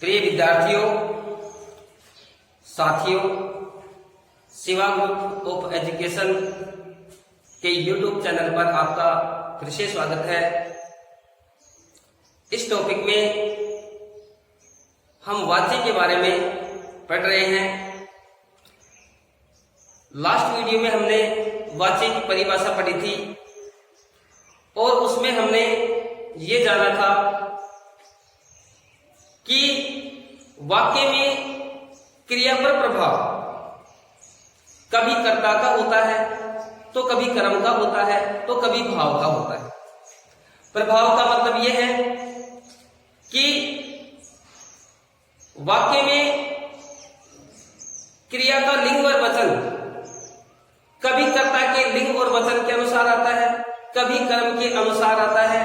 प्रिय विद्यार्थियों, साथियों, शिवा ग्रुप ऑफ एजुकेशन के यूट्यूब चैनल पर आपका फिर से स्वागत है। इस टॉपिक में हम वाच्य के बारे में पढ़ रहे हैं। लास्ट वीडियो में हमने वाच्य की परिभाषा पढ़ी थी और उसमें हमने ये जाना था कि वाक्य में क्रिया पर प्रभाव कभी कर्ता का होता है तो कभी कर्म का होता है तो कभी भाव का होता है। प्रभाव का मतलब यह है कि वाक्य में क्रिया का लिंग और वचन कभी कर्ता के लिंग और वचन के अनुसार आता है, कभी कर्म के अनुसार आता है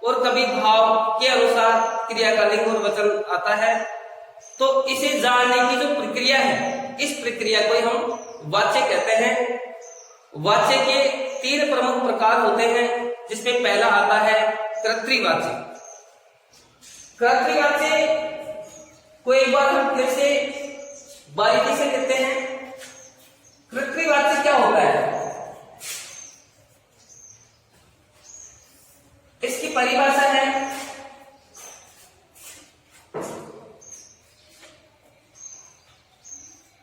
और कभी भाव के अनुसार क्रिया का लिंग और वचन आता है। तो इसे जानने की जो प्रक्रिया है, इस प्रक्रिया को हम वाच्य कहते हैं। वाच्य के 3 प्रमुख प्रकार होते हैं, जिसमें पहला आता है कर्तृवाच्य। कर्तृवाच्य को एक बार हम फिर से बारीकी से देखते हैं। कर्तृवाच्य क्या होता है, इसकी परिभाषा है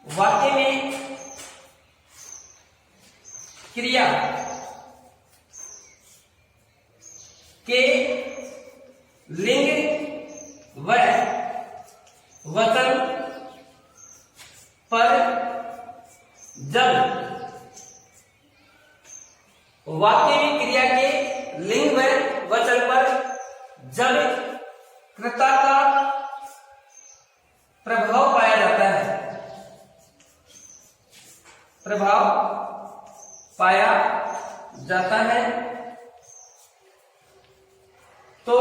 वाक्य में क्रिया के लिंग व वचन पर जब वाक्य में क्रिया के लिंग व वचन पर जब कर्ता का प्रभाव पाया जाता है, प्रभाव पाया जाता है, तो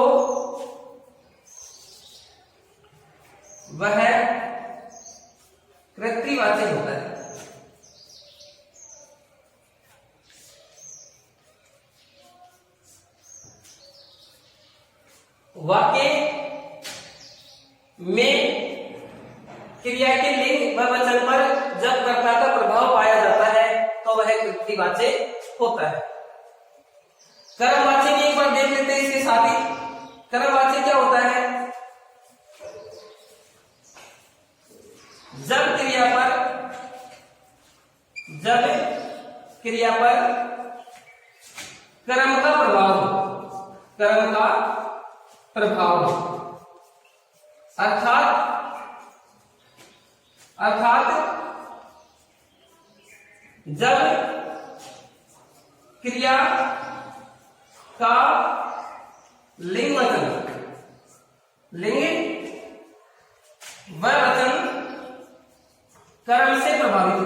वह कर्तृवाच्य होता है। वाक्य में क्रिया के लिंग व वचन पर जब कर्ता का प्रभाव पाया जाता है तो वह कर्तृवाच्य होता है। कर्मवाच्य भी एक बार देख लेते हैं इसके साथ ही। कर्मवाच्य क्या होता है, जब क्रिया पर कर्म का प्रभाव हो, कर्म का प्रभाव हो, अर्थात जब क्रिया का लिंग व वचन कर्म से प्रभावित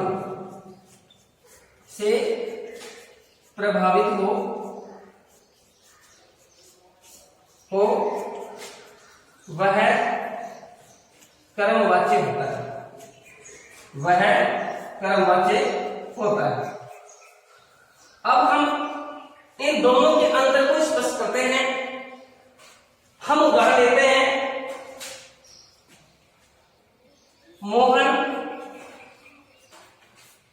हो वह कर्मवाच्य होता है, वह कर्मवाच्य होता है। अब हम इन दोनों के अंतर को स्पष्ट करते हैं। हम उदाहरण लेते हैं। मोहन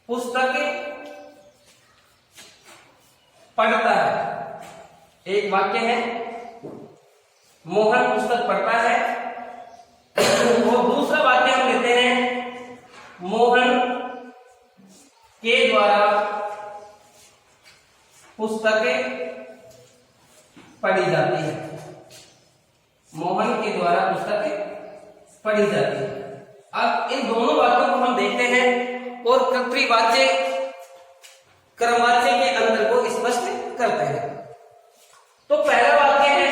पुस्तक पढ़ता है, एक वाक्य है, मोहन पुस्तक पढ़ता है। और दूसरा वाक्य हम लेते हैं, मोहन के द्वारा पुस्तकें पढ़ी जाती है, मोहन के द्वारा पुस्तकें पढ़ी जाती है। अब इन दोनों वाक्यों को हम देखते हैं और कर्तृवाच्य कर्मवाच्य के अंतर को स्पष्ट करते हैं। तो पहला वाक्य है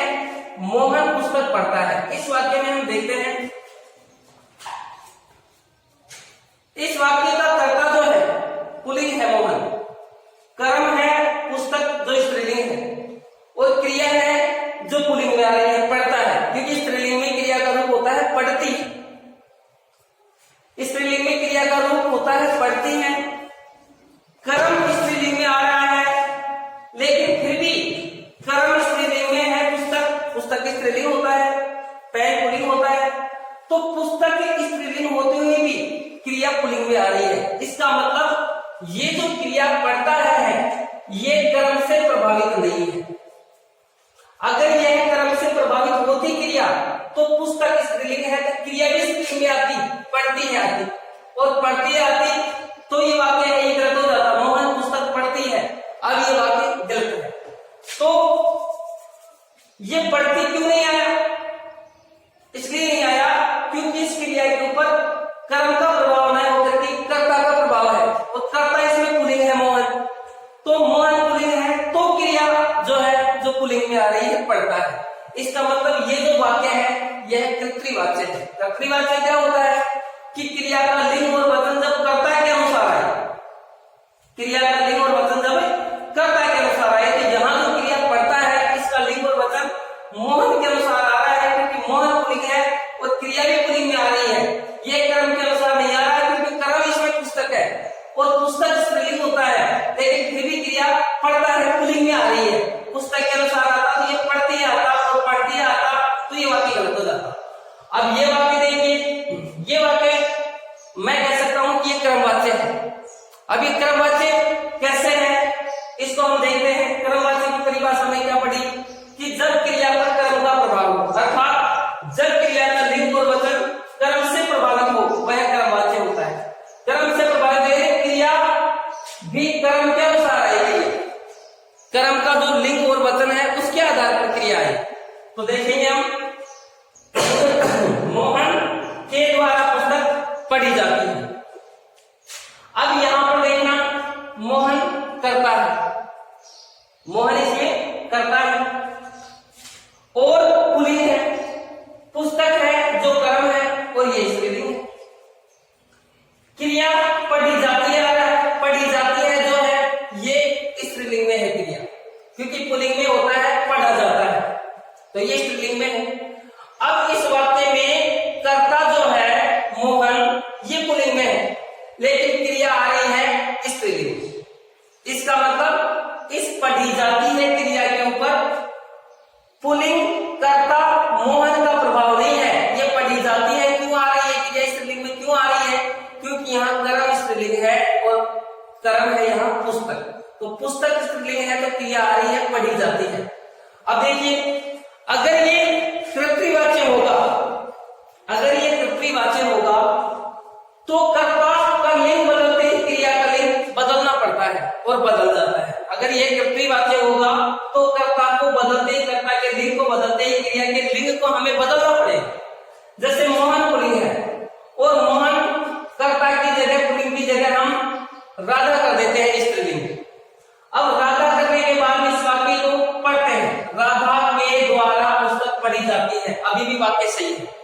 मोहन पुस्तक पढ़ता है। इस वाक्य में हम देखते हैं, इस वाक्य का कर्ता जो है पुल्लिंग है मोहन, कर्म है पुस्तक जो स्त्रीलिंग है, और क्रिया है जो पुल्लिंग में आ रही है पढ़ता है, क्योंकि स्त्रीलिंग में क्रिया का रूप होता है पढ़ती, स्त्रीलिंग में क्रिया का रूप होता है पढ़ती है। कर्म स्त्रीलिंग में आ रहा है, लेकिन फिर भी कर्म स्त्रीलिंग में है, पुस्तक स्त्रीलिंग होता है, पेन पुल्लिंग होता है। तो पुस्तक स्त्रीलिंग होते हुए भी क्रिया पुल्लिंग में आ रही है। इसका मतलब ये जो क्रिया पढ़ता है ये कर्म से प्रभावित नहीं है। अगर यह कर्म से प्रभावित होती क्रिया तो पुस्तक स्त्रीलिंग है तो क्रिया भी स्त्रीलिंग में आती, पढ़ती है आती, और पढ़ती आती तो ये वाक्य है गलत हो जाता। मोहन पुस्तक पढ़ती है, अब ये वाक्य गलत है। तो ये पढ़ती क्यों नहीं आया? इसलिए नहीं आया क्योंकि इस क्रिया के ऊपर कर्म का प्रभाव नहीं होकर के कर्ता का प्रभाव है, और कर्ता इसमें पुल्लिंग है मोहन, तो मोहन पुल्लिंग है तो क्रिया जो है जो पुल्लिंग में आ रही है पढ़ता है। इसका मतलब ये जो वाक्य है यह कर्तृवाच्य है। कर्तृवाच्य क्या होता है कि क्रिया का लिंग और वचन जब कर्ता के अनुसार आए, क्रिया का लिंग और वचन जब कर्ता के अनुसार आए, तो यहाँ जो क्रिया पढ़ता है इसका लिंग और वचन मोहन के अनुसार आ रहा है क्योंकि मोहन पुल्लिंग है और क्रिया भी पुल्लिंग में आ रही है। ये कर्म के अनुसार नहीं आ रहा है क्योंकि कर्म इसमें पुस्तक है और पुस्तक स्त्रीलिंग होता है, लेकिन फिर भी क्रिया पढ़ता है पुल्लिंग में आ रही है। पुस्तक के अनुसार आता तो ये पढ़ती आता और पढ़ती आता तो ये वाक्य गलत हो जाता। अब ये वाक्य देखिए, ये वाक्य मैं कह सकता हूं कि ये क्रमवाच्य है। अब ये क्रमवाच्य कैसे है इसको हम देखते हैं। क्रमवाच्य की परिभाषा में क्या पढ़ी कि जब क्रिया पर कर्म का प्रभाव हो, अर्थात जब क्रिया का लिंग और वचन कर्म से प्रभावित हो वह क्रमवाच्य होता है। कर्म से प्रभावित है क्रिया भी कर्म के अनुसार आएगी, कर्म का जो लिंग और वचन है उसके आधार पर क्रिया है। तो देखेंगे हम मोहन के द्वारा पुस्तक पढ़ी जाती है। अब यहां पर देखना मोहन करता है, मोहन इसमें करता है और पुल्लिंग है, पुस्तक है जो कर्म है और ये स्त्रीलिंग है। क्रिया पढ़ी जाती है, पढ़ी जाती है जो है ये स्त्रीलिंग में है क्रिया, क्योंकि पुल्लिंग में होता है पढ़ा जाता है, तो ये स्त्रीलिंग में है। अब इस वाक्य में कर्ता जो है मोहन ये पुल्लिंग में है, लेकिन क्रिया आ रही है स्त्रीलिंग। इसका मतलब इस पढ़ी जाती है क्रिया के ऊपर पुल्लिंग कर्ता मोहन का प्रभाव नहीं है। ये पढ़ी जाती है क्यों आ रही है क्रिया स्त्रीलिंग में, क्यों आ रही है? क्योंकि यहाँ कर्म स्त्रीलिंग है और कर्म है यहाँ पुस्तक, तो पुस्तक स्त्रीलिंग है तो क्रिया आ रही है पढ़ी जाती है। अब देखिए अगर ये कर्तृवाच्य होगा, अगर ये कर्तृवाच्य होगा तो कर्ता का लिंग बदलते ही क्रिया का लिंग बदलना पड़ता है और बदल जाता है। अगर ये कर्तृवाच्य होगा तो कर्ता को बदलते ही, कर्ता के लिंग को बदलते ही क्रिया के लिंग को हमें बदलना पड़ेगा। जैसे मोहन पुल्लिंग है और मोहन कर्ता की जगह पुल्लिंग की जगह हम राधा कर देते हैं स्त्रीलिंग। अब राधा करने के बाद इस वाक्य को पढ़ते हैं, राधा के द्वारा पुस्तक पढ़ी जाती है, अभी भी वाक्य सही है।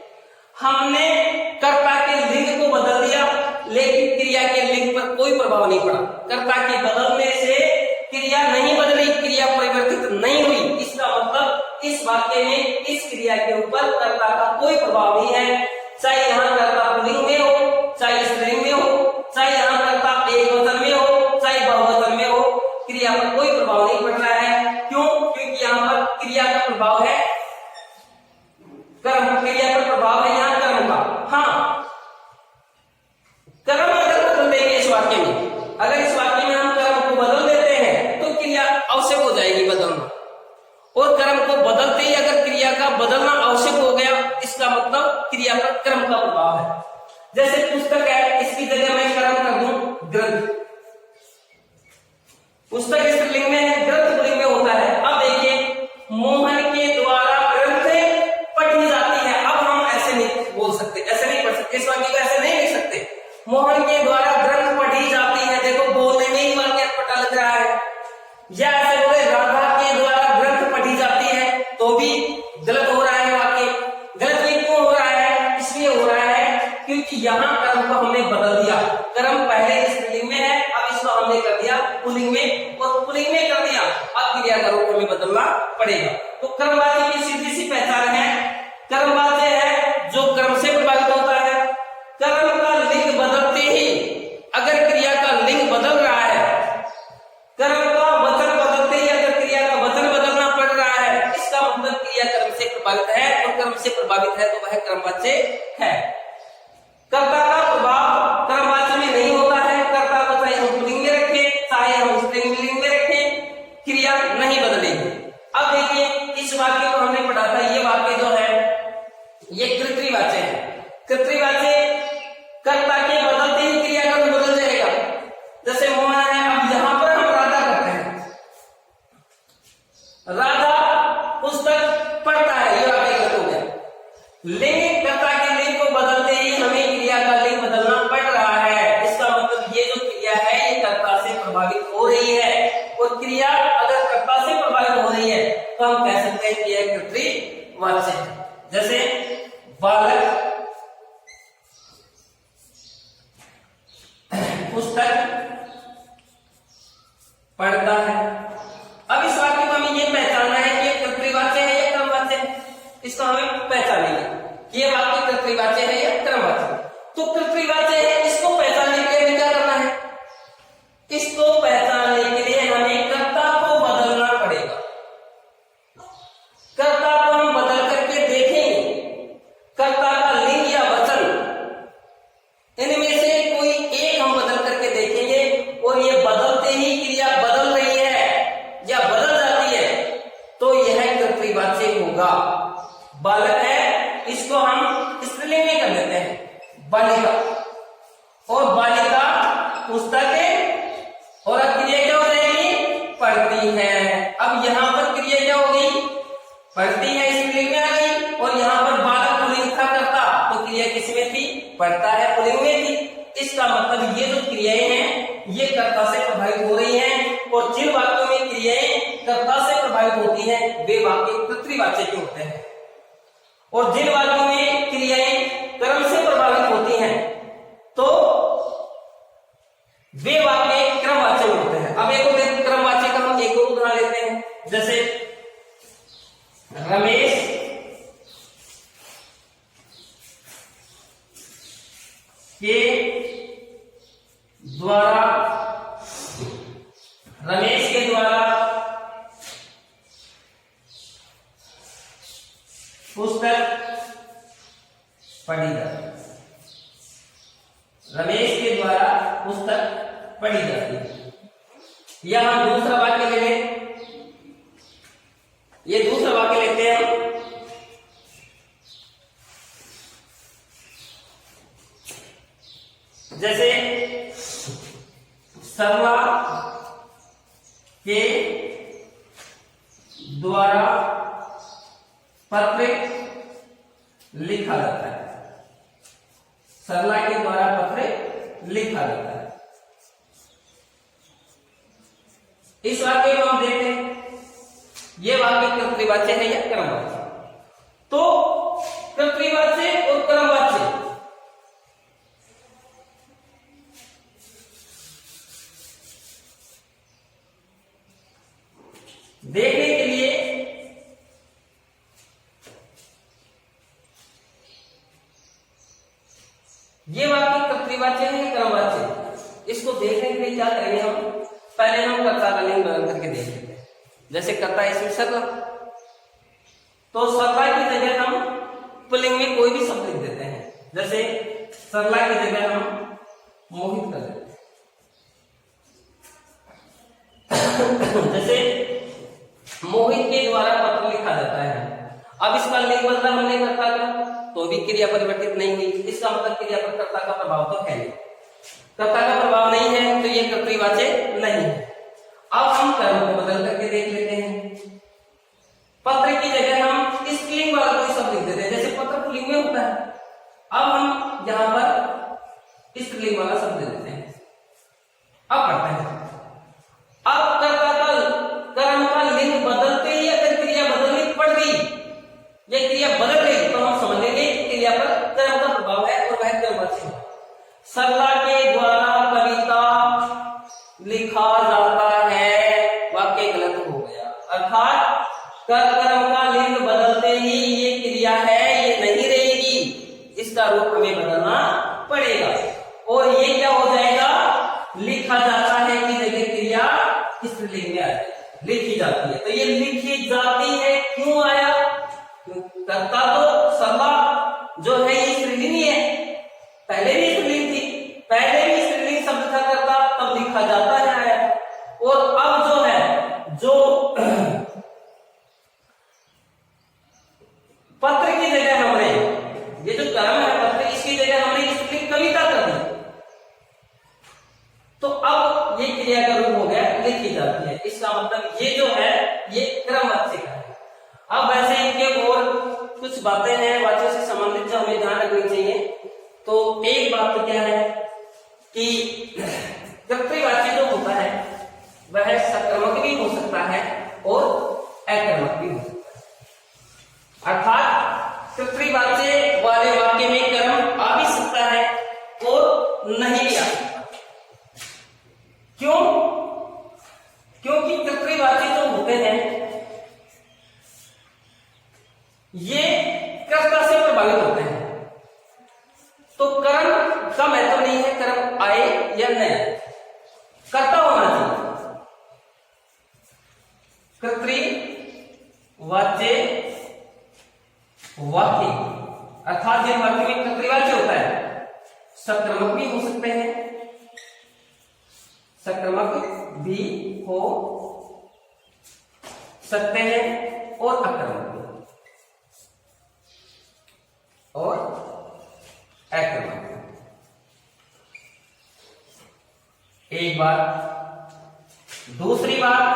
हमने कर्ता के लिंग को बदल दिया लेकिन क्रिया के लिंग पर कोई प्रभाव नहीं पड़ा। कर्ता के बदलने से क्रिया नहीं बदली, क्रिया परिवर्तित नहीं हुई। इसका मतलब इस वाक्य में इस क्रिया के ऊपर कर्ता का कोई प्रभाव नहीं है, चाहे यहाँ कर्ता पुल्लिंग में हो, चाहे स्त्रीलिंग में हो, चाहे यहाँ कर्ता एक वचन में हो, चाहे बहुवचन में हो, क्रिया पर कोई प्रभाव नहीं पड़ रहा है। क्यों? क्योंकि यहाँ पर क्रिया का प्रभाव है कर्म, क्रिया पर प्रभाव है यहाँ कर्म का। हाँ, कर्म अगर बदल देंगे इस वाक्य में, अगर इस वाक्य में हम कर्म को बदल देते हैं तो क्रिया आवश्यक हो जाएगी बदलना, और कर्म को बदलते ही अगर क्रिया का बदलना आवश्यक हो गया इसका मतलब क्रिया पर कर्म का प्रभाव है। जैसे पुस्तक है, इसकी जगह मैं कर्म कर दूं ग्रंथ, पुस्तक स्त्रीलिंग में है, ग्रंथ पुल्लिंग में होता है। अब देखिए मोहन के द्वारा ग्रंथ पढ़ी जाती है। अब हम ऐसे नहीं बोल सकते, ऐसे नहीं पढ़ सकते, इस वाक्य को ऐसे नहीं लिख सकते। मोहन के द्वारा ग्रंथ पढ़ी जाती है, देखो बोलने में ही वाक्य पता लग रहा है। या ऐसे बोले राधा के द्वारा ग्रंथ पढ़ी जाती है तो भी गलत हो रहा है वाक्य। गलत ये क्यों हो रहा है? इसलिए हो रहा है क्योंकि यहाँ कर्म को हमने बदल दिया। कर्म पहले स्त्रीलिंग में है, अब इसको हमने कर दिया पुल्लिंग में, और पुल्लिंग में कर दिया, अब क्रिया का रूप हमें बदलना पड़ेगा। तो कर्मवाच्य की सीधी सी पहचान है, कर्मवाच्य है जो कर्म से प्रभावित होता है। कर्म का लिंग बदलते ही अगर क्रिया का लिंग बदल रहा है, कर्म का वचन बदलते ही अगर क्रिया का वचन बदलना पड़ रहा है, इसका मतलब क्रिया कर्म से प्रभावित है और कर्म से प्रभावित है तो वह कर्मवाच्य है। कर्ता का प्रभाव कर्मवाच्य में नहीं होता है। कर्ता को चाहे हम पुल्लिंग में रखें चाहे हम स्त्रीलिंग में रखें, क्रिया नहीं बदलेगी। अब देखिए इस वाक्य को हमने पढ़ा था, ये वाक्य जो है ये कर्तृवाच्य है। कर्तृवाच्य कर्ता के बदलते ही क्रिया का रूप बदल जाएगा। जैसे मोहन है, अब यहां पर हम राधा करते हैं, राधा पुस्तक पढ़ता है, ये वाक्य गलत हो गया। लिंग कर्ता के लिंग को बदलते ही हमें क्रिया का लिंग बदलना पड़ रहा है। इसका मतलब ये जो क्रिया है ये कर्ता से प्रभावित हो रही है, और क्रिया अगर कर्ता से प्रभावित हो रही है तो हम कह सकते हैं कि यह कर्तृवाच्य है। जैसे बालक पुस्तक पढ़ता है। अब इस वाक्य को हमें ये पहचानना है कि ये कर्तृवाच्य है या कर्मवाच्य है। इसको हमें पहचानेंगे कि ये वाक्य कर्तृवाच्य है या कर्मवाच्य है। तो कर्तृवाच्य है, इसको पहचानने के लिए हमें क्या करना है? इसको पहचानने के लिए हमें कर्ता को बदलना पड़ेगा। कर्ता को हम बदल करके देखेंगे, कर्ता का लिंग या वचन इनमें से कोई एक हम बदल करके देखेंगे, और ये बदलते ही क्रिया बदल रही है या बदल जाती है तो यह कर्तृवाच्य होगा। बालक है, इसको हम स्त्रीलिंग में कर देते हैं बालिका, और बालिका पुस्तक और अब क्रिया क्या हो जाएगी? पढ़ती है। अब यहां पर क्रिया क्या हो गई? पढ़ती है स्त्रीलिंग में आ गई, और यहां पर बालक पुल्लिंग था करता, तो क्रिया किसमें थी? पढ़ता है पुल्लिंग में थी। इसका मतलब ये जो क्रियाएं हैं ये कर्ता से प्रभावित हो रही हैं, और जिन वाक्यों में क्रियाएं कर्ता से प्रभावित होती हैं वे वाक्य कर्तृवाच्य के होते हैं, और जिन वाक्यों में क्रियाएं कर्म से प्रभावित होती हैं तो वे वाक्य क्रमवाच्य होते हैं। अब एक और क्रमवाच्य का हम एक और उदाहरण लेते हैं। जैसे रमेश के द्वारा पुस्तक पढ़ी जाती है। रमेश के द्वारा पुस्तक पढ़ी जाती है। या हम दूसरा वाक्य ले लें, ये दूसरा वाक्य लेते हैं। जैसे सरला के द्वारा पत्र लिखा जाता है। सरला के द्वारा पत्र लिखा जाता है। इस वाक्य को हम देखते हैं, यह वाक्य कर्तृवाच्य है या कर्मवाच्य? तो कर्तृवाच्य और कर्मवाच्य देखने के लिए ये वाक्य कर्तृवाच्य है या कर्मवाच्य, इसको देखने के लिए क्या करेंगे हम? पहले हम कर्ता का लिंग बदल करके देख लेते हैं। जैसे कर्ता इसमें सरला, तो सरला की जगह हम पुल्लिंग में कोई भी शब्द लिख देते हैं। जैसे सरला की जगह हम मोहित कर देते हैं। जैसे मोहित के द्वारा पत्र लिखा जाता है। अब इसका लिंग बदला हमने कर्ता का, तो भी क्रिया परिवर्तित नहीं हुई। इसका मतलब क्रिया पर कर्ता का प्रभाव तो है नहीं। कर्ता का प्रभाव नहीं है तो यह कर्तृवाच्य नहीं है। अब हम कर्म को बदल करके देख लेते हैं। पत्र की जगह हम स्त्रीलिंग वाला कोई शब्द लिख देते हैं। जैसे पत्र पुल्लिंग में होता है, अब हम यहां पर स्त्रीलिंग वाला शब्द दे देते हैं। अब पढ़ते हैं। अब कर्ता का कर्म का लिंग बदलते ही अगर क्रिया बदलनी पड़ गई, यह क्रिया बदल गई, तो हम समझ लेंगे क्रिया पर कर्म का प्रभाव है और वह कर्मवाच्य है। सरला के द्वारा कविता लिखा जाता है, वाक्य गलत हो गया। अर्थात कर्म का लिंग बदलते ही ये क्रिया है ये नहीं रहेगी, इसका रूप हमें बदलना पड़ेगा। और ये क्या हो जाएगा? लिखा जाता है की जगह क्रिया स्त्रीलिंग में आ जाएगी, लिखी जाती है। तो ये लिखी जाती है क्यों आया? कर्ता तो सर्वा जो है ये स्त्रीलिंग ही है, पहले भी स्त्रीलिंग थी, पहले भी स्त्रीलिंग शब्द था कर्ता, तब लिखा जाता है। और अब जो है जो पत्र की जगह हमने ये जो कर्म है पत्र, इसकी जगह हमने स्त्रीलिंग कविता कर दी, तो अब ये क्रिया का रूप हो गया लिखी जाती है। इसका मतलब ये जो है ये क्रमवाच्य का है। अब वैसे इनके और कुछ बातें हैं वाच्य से संबंधित जो हमें ध्यान रखनी चाहिए। तो एक बात तो क्या है कि कर्तृवाच्य जो होता है वह सक्रामक भी हो सकता है और अकर्मक भी हो सकता है। अर्थात कर्तृवाच्य वाले वाक्य में कर्म आ भी सकता है और नहीं भी आ सकता। क्यों? क्योंकि कर्तृवाच्य जो होते हैं ये कर्ता से प्रभावित होते हैं, तो कर्म का महत्व नहीं है कर्म आए या न आए, कर्ता होना चाहिए। कर्तृवाच्य वाक्य अर्थात जिन वाक्य में कर्तृवाच्य होता है सक्रामक भी हो सकते हैं, सक्रामक भी हो सकते हैं और अकर्मक भी और अकर्मक। एक बात। दूसरी बात,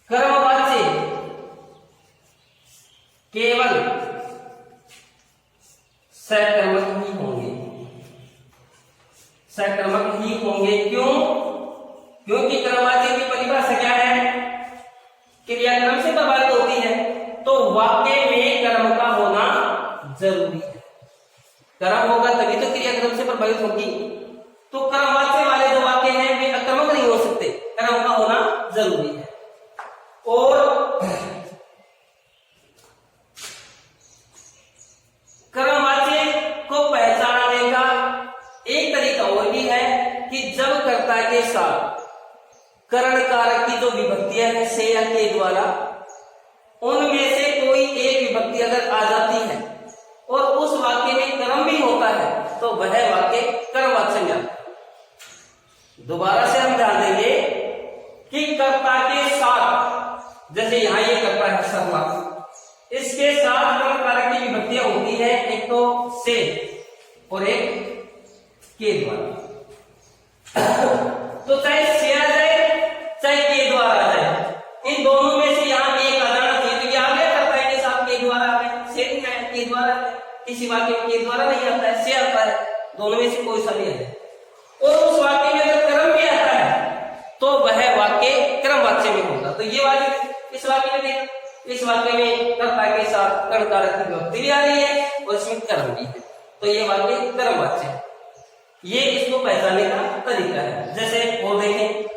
कर्मवाच्य केवल सकर्मक ही होंगे, सकर्मक ही होंगे। क्यों? क्योंकि कर्मवाच्य की परिभाषा क्या है? क्रियाक्रम से प्रभावित होती है, तो वाक्य में कर्म का होना जरूरी है। कर्म होगा तभी तो क्रियाक्रम से प्रभावित होगी। तो कर्मवाच्य वाले जो वाक्य हैं वे अकर्मक नहीं हो सकते, कर्म का होना जरूरी है। और कर्मवाच्य को पहचानने का एक तरीका और भी है कि जब कर्ता के साथ करण कारक की जो विभक्तियां हैं से या के द्वारा, उनमें से कोई एक विभक्ति अगर आ जाती है और उस वाक्य में कर्म भी होता है तो वह वाक्य कर्मवाच्य में आता है। दोबारा से हम ध्यान देंगे कि कर्ता के साथ, जैसे यहां ये कर्ता है सर्वा, इसके साथ करण कारक की विभक्तियां होती है, एक तो से और एक के द्वारा। तो चाहे से आ जाए चाहे के द्वारा आ जाए, इन दोनों में से यहां एक आ जाना चाहिए। तो ये आ गया कर्ता के साथ के द्वारा आ गया, से नहीं आया के द्वारा आ गया, किसी वाक्य में के द्वारा नहीं आता है, से आता है, दोनों में से कोई सा भी है। और उस वाक्य में अगर कर्म भी आता है तो वह वाक्य क्रमवाच्य में होगा। तो ये वाक्य इस वाक्य में देखा, इस वाक्य में कर्ता के साथ कर्ण कारक की विभक्ति भी आ रही है और इसमें कर्म भी है, तो ये वाक्य कर्मवाच्य है। ये इसको पहचानने का तरीका है। जैसे और देखें,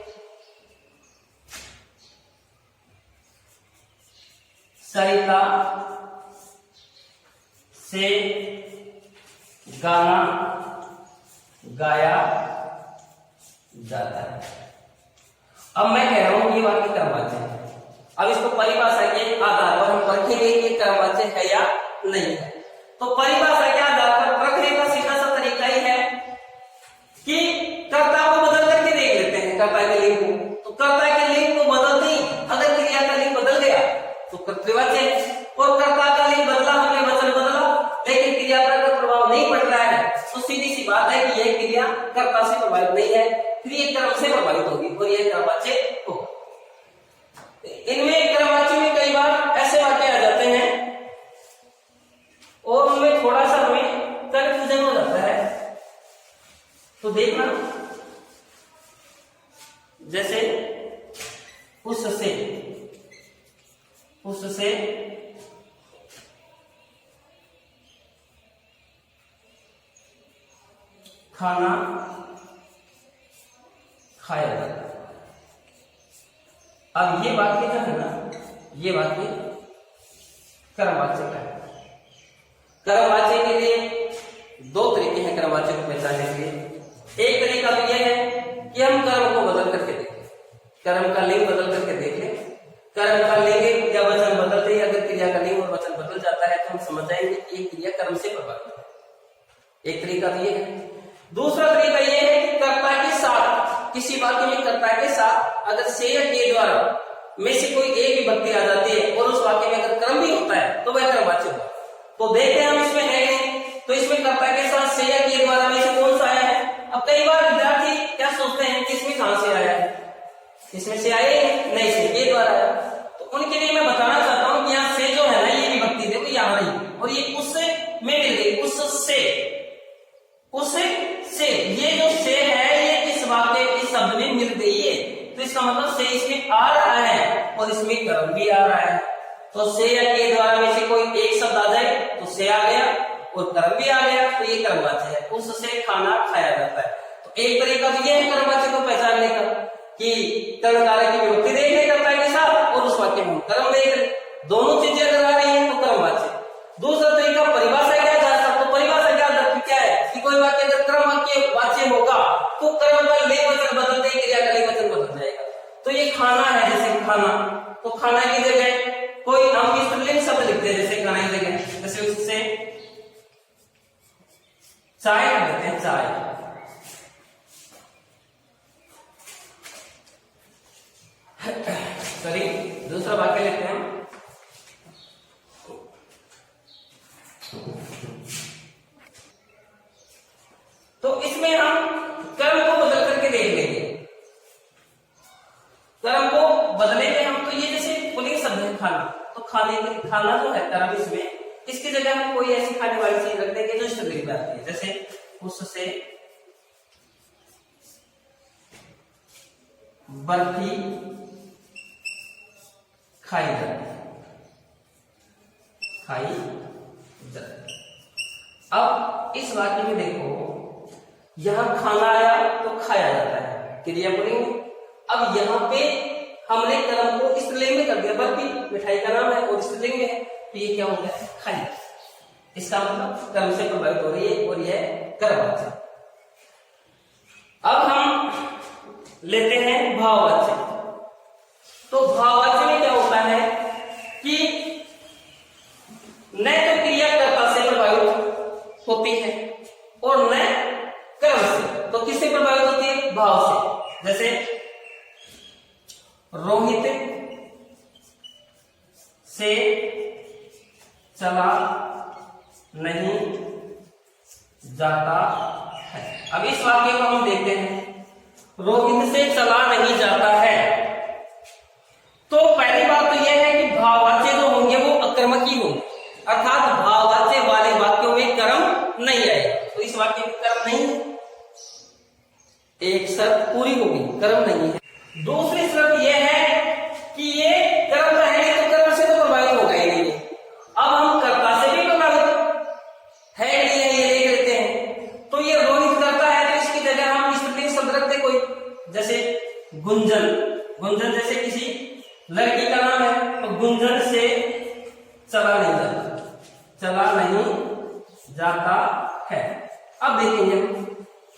सरिता से गाना गाया जाता है। अब मैं कह रहा हूं ये वाक्य कर्मवाच्य है। अब इसको परिभाषा के आधार पर हम परखेंगे कि कर्मवाच्य है या नहीं है। तो परिभाषा के आधार पर परखने का सीधा सा तरीका ही है कि कर्ता को बदल करके देख लेते हैं, कर्ता के लिंग को। तो कर्ता के लिंग को बदलते ही अगर क्रिया का लिंग बदल गया तो कर्तृवाच्य है, और कर्ता का लिंग बदला, हमने वचन बदला, लेकिन क्रिया पर कोई प्रभाव नहीं पड़ रहा है, तो सीधी सी बात है कि यह क्रिया कर्ता से प्रभावित नहीं है, फिर ये कर्म से प्रभावित होगी और यह कर्मवाच्य होगा। इनमें कर्मवाच्य में कई बार ऐसे वाक्य आ जाते हैं और उनमें थोड़ा सा हमें कंफ्यूजन हो जाता है। तो देखना, जैसे उससे खाना खाया जाता है। अब ये वाक्य जो है ना, ये वाक्य कर्मवाच्य का है। कर्मवाच्य के लिए दो तरीके हैं कर्मवाच्य को पहचानने के लिए। एक तरीका तो यह है कि हम कर्म को बदल करके देखें, कर्म का लिंग बदल करके देखें, कर्म का लिंग या वचन समझ जाएंगे कि ये क्रिया कर्म से प्रभावित है। एक तरीका तो ये है। दूसरा तरीका ये है कि कर्ता के साथ, किसी वाक्य में कर्ता के साथ अगर से या के द्वारा में से कोई एक विभक्ति आ जाती है और उस वाक्य में अगर कर्म भी होता है तो वह कर्मवाच्य होगा। तो देखते हैं हम इसमें है नहीं, तो इसमें कर्ता के साथ से या के द्वारा में से कौन सा आया है। अब कई बार विद्यार्थी क्या सोचते हैं कि इसमें कहां से आया है, इसमें से आए नहीं, इसमें के द्वारा आया। तो उनके लिए मैं बताना चाहता हूं कि यहाँ से जो है ना ये विभक्ति देखो यहाँ आई और ये उससे में मिल गई, उससे ये जो से है ये इस वाक्य इस शब्द में मिल गई है, तो इसका मतलब से इसमें आ रहा है और इसमें कर्म भी आ रहा है। तो से या के द्वारा में से कोई एक शब्द आ जाए तो से आ गया और कर्म भी आ गया, तो ये कर्मवाच्य है। उससे खाना खाया जाता है। तो एक तरीका तो ये है कर्मवाच्य को पहचानने का कि कर्म कार्य की विभक्ति देख ले कर्ता के साथ और उस वाक्य में कर्म देख ले, दोनों चीजें अगर आ रही है तो कर्मवाच्य। दूसरा तरीका परिभाषा क्या है, तो परिभाषा क्या है कि कोई वाक्य अगर कर्म वाक्य वाच्य होगा तो कर्म का लिंग वचन बदलते ही क्रिया का लिंग वचन बदल जाएगा। तो ये खाना है, जैसे खाना, तो खाना की जगह कोई हम स्त्रीलिंग शब्द लिखते हैं, जैसे खाना की जगह जैसे उससे चाय कहते हैं, चाय। सॉरी, दूसरा वाक्य लिखते हैं। तो इसमें हम कर्म को बदल करके देख लेंगे, कर्म को बदलेंगे हम। तो ये जैसे पुलिंग शब्द है खाना, तो खाना जो है कर्म, इसमें इसकी जगह हम कोई ऐसी खाने वाली चीज रख देंगे जो स्त्रीलिंग में आती है, जैसे उससे बर्फी खाई जाती। अब इस वाक्य में देखो, यहां खाना आया तो खाया जाता है, क्रिया पुलिंग। अब यहाँ पे हमने कर्म को स्त्रीलिंग में कर दिया, बर्फी मिठाई का नाम है और स्त्रीलिंग में है, तो ये क्या हो गया, खाई। इसका मतलब कर्म से प्रभावित हो रही है और यह कर्मवाच्य। अब हम लेते हैं भाववाच्य। तो भाववाच्य में क्या होता है कि न तो क्रिया कर्ता से प्रभावित होती है और न कर्म से। तो किससे प्रभावित होती है, भाव से। जैसे रोहित से चला नहीं जाता है। अब इस वाक्य को हम देखते हैं, रोहित से चला नहीं जाता है। तो पहली बात तो यह है कि भाववाच्य जो होंगे वो अकर्मक ही होंगे, अर्थात भाववाच्य वाले वाक्यों में कर्म नहीं आएगा। तो इस वाक्य में कर्म नहीं है, एक शर्त पूरी होगी, कर्म नहीं है। दूसरी शर्त यह है कि ये कर्म रहेंगे तो कर्म से तो प्रभावित होगा ही नहीं। अब हम कर्ता से भी प्रभावित है ये देख लेते हैं। तो ये रोहित करता है तो इसकी जगह हम स्त्रीलिंग शब्द रखते कोई, जैसे गुंजन। गुंजन जैसे किसी लड़की का नाम है, तो गुंजन से चला नहीं जाता है। अब देखेंगे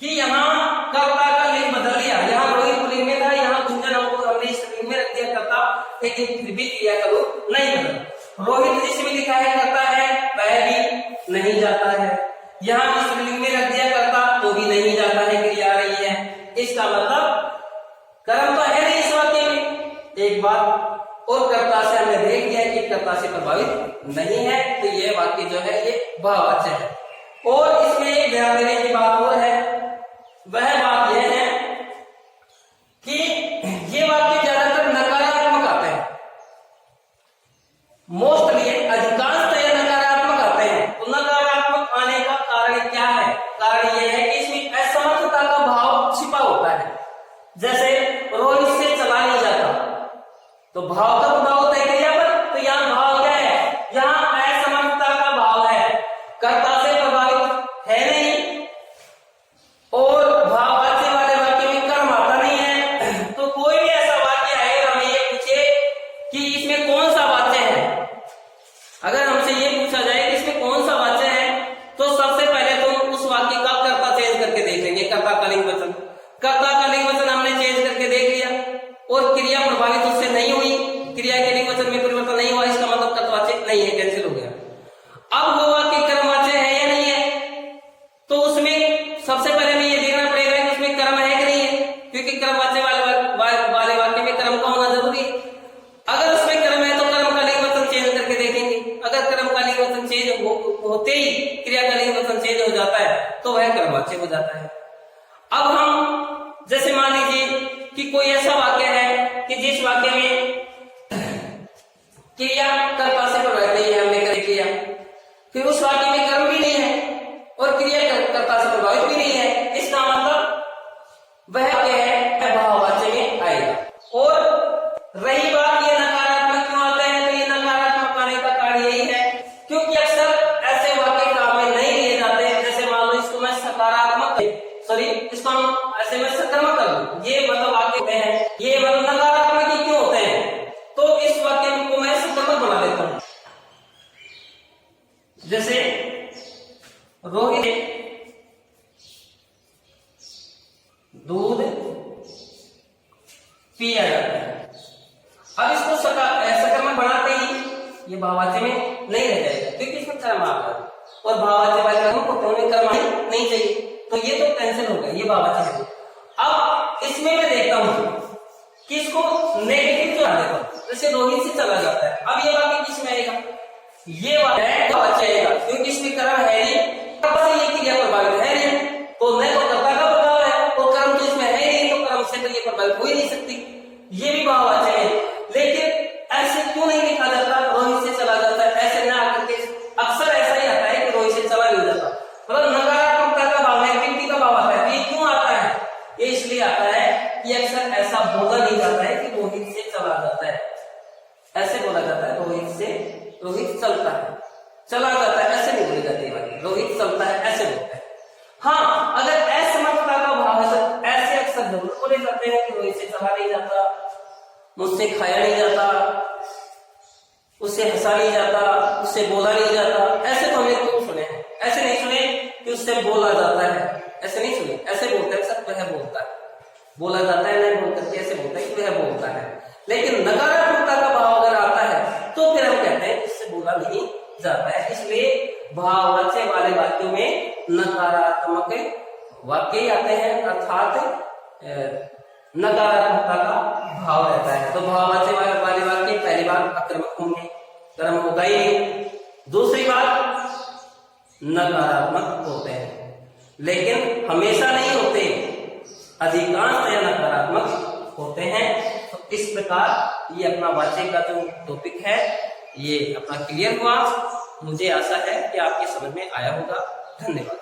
कि यहाँ कर्ता का लिंग बदल लिया, यहाँ रोहित पुल्लिंग में था, यहाँ गुंजन हमने स्त्रीलिंग में रख दिया कर्ता, लेकिन फिर भी क्रिया का रूप नहीं बदला। रोहित जिसमें लिखा है करता है वह भी नहीं जाता है, यहाँ स्त्रीलिंग में रख दिया करता तो भी नहीं जाता है, क्रिया आ रही है। इसका मतलब कर्म तो है नहीं इस वाक्य में, एक बात। और कर्ता से हमने देख लिया कि कर्ता से प्रभावित नहीं है, तो ये वाक्य जो है ये भाववाच्य है। और इसमें एक ध्यान देने की बात और है, वह बात यह है कि ये वाक्य ज्यादातर नकारात्मक आते हैं, मोस्टली अधिकांशतः नकारात्मक आते हैं। तो नकारात्मक आने का कारण क्या है, कारण यह है कि इसमें असमर्थता का भाव छिपा होता है। जैसे रोहित से चला नहीं जाता, तो भाव का प्रभाव होता है क्रिया पर, तो यहाँ भाव क्या है, यहाँ असमर्थता का भाव है, कर्ता से प्रभावित है नहीं और भाववाच्य वाले वाक्य में कर्म आता नहीं है। तो कोई भी ऐसा वाक्य है, हमें ये पूछे कि इसमें कौन सा वाच्य है, अगर हमसे ये पूछा जाए कि इसमें कौन सा वाच्य है, तो सबसे पहले तो उस वाक्य का कर्ता चेंज करके देख लेंगे, कर्ता का लिंग वचन। कर्ता का लिंग वचन हमने चेंज करके देख लिया और क्रिया प्रभावित उससे नहीं हुई, क्रिया के लिंग वचन में परिवर्तन नहीं हुआ, इसका मतलब कर्तवाच्य नहीं है, कैंसिल हो गया। अब बना लेता हूं। जैसे रोहित दूध पिया जाता है। अब इसको सकर्मक में बनाते ही ये भाववाच्य में नहीं रह जाएगा, क्योंकि इसमें कर्म आ गया और भाववाच्य वाले कर्म को उन्हें कर्म नहीं चाहिए, तो ये तो कैंसिल हो गया, ये भाववाच्य है। अब इसमें मैं देखता हूं कि इसको नेगेटिव जो देखो, जैसे रोहित से चला जाता है, अब ये वाक्य किसमें आएगा? ये भाववाच्य आएगा, क्योंकि इसमें कर्म है नहीं, तब से ये क्रिया प्रभावित है नहीं, तो न तो कर्ता का प्रभाव है और कर्म तो इसमें है नहीं, तो कर्म से तो ये प्रभावित हो ही नहीं सकती, ये भी भाववाच्य है। लेकिन ऐसे क्यों नहीं लिखा जाता रोहित से चला जाता है? ऐसे ना करके अक्सर ऐसा ही आता है कि रोहित से चला नहीं जाता, मतलब नकारात्मकता का भाव, नेगेटिविटी का भाव आता है। ये क्यों आता है? ये इसलिए आता है कि अक्सर ऐसा बोला नहीं जाता है कि रोहित से चला जाता है, ऐसे बोला जाता है रोहित चलता है, चला जाता है, ऐसे नहीं बोली जाती है, रोहित चलता है ऐसे बोलते हैं। हाँ, अगर असमर्थता का भाव है तो ऐसे अक्सर जरूर बोले जाते हैं कि रोहित से चला नहीं जाता, मुझसे खाया नहीं जाता, उससे हंसा नहीं जाता, उससे बोला नहीं जाता। ऐसे तो हमने क्यों सुने हैं? ऐसे नहीं सुने कि उससे बोला जाता है, ऐसे नहीं सुने, ऐसे बोलते हैं सब वह बोलता है, बोला जाता है नहीं बोलकर के ऐसे बोलता है कि वह बोलता है। लेकिन नकारात्मकता का भाव अगर आता है तो फिर हम कहते हैं इससे बोला नहीं जाता है। इसलिए भाववाच्य वाले वाक्यों में नकारात्मक वाक्य ही आते हैं, अर्थात नकारात्मकता का भाव रहता है। तो भाववाच्य वाले वाक्य पहली बात आक्रमक होंगे, कर्म होगा ही नहीं। दूसरी बात नकारात्मक होते हैं, लेकिन हमेशा नहीं होते, अधिकांशतः नकारात्मक होते हैं। तो इस प्रकार ये अपना वाच्य का जो टॉपिक है ये अपना क्लियर हुआ। मुझे आशा है कि आपके समझ में आया होगा। धन्यवाद।